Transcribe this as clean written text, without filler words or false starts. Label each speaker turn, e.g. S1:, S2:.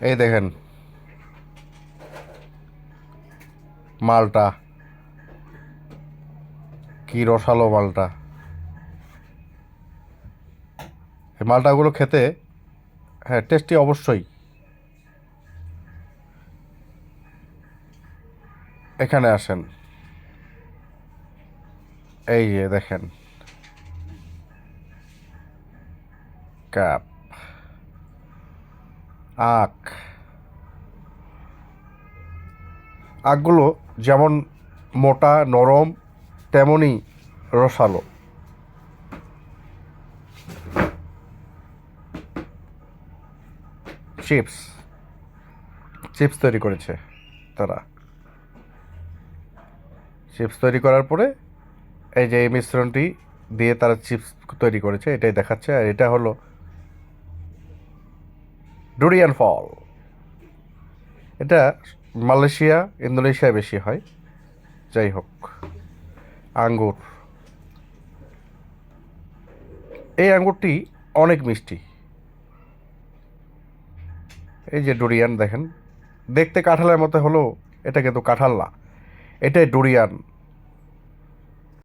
S1: এই দেখেন মালটা, কি রসালো মালটা। এই মালটাগুলো খেতে, হ্যাঁ, টেস্টি অবশ্যই। এখানে আসেন, এই যে দেখেন কাপ, আখ। আখগুলো যেমন মোটা নরম, তেমনই রসালো। চিপস, চিপস তৈরি করেছে তারা। চিপস তৈরি করার পরে এই যে এই মিশ্রণটি দিয়ে তারা চিপস তৈরি করেছে, এটাই দেখাচ্ছে। আর এটা হলো ডুরিয়ান ফল। এটা মালয়েশিয়া, ইন্দোনেশিয়ায় বেশি হয়। যাই হোক, আঙ্গুর, এই আঙ্গুরটি অনেক মিষ্টি। এই যে ডুরিয়ান দেখেন, দেখতে কাঁঠালের মতো হলেও এটা কিন্তু কাঁঠাল না, এটাই ডুরিয়ান।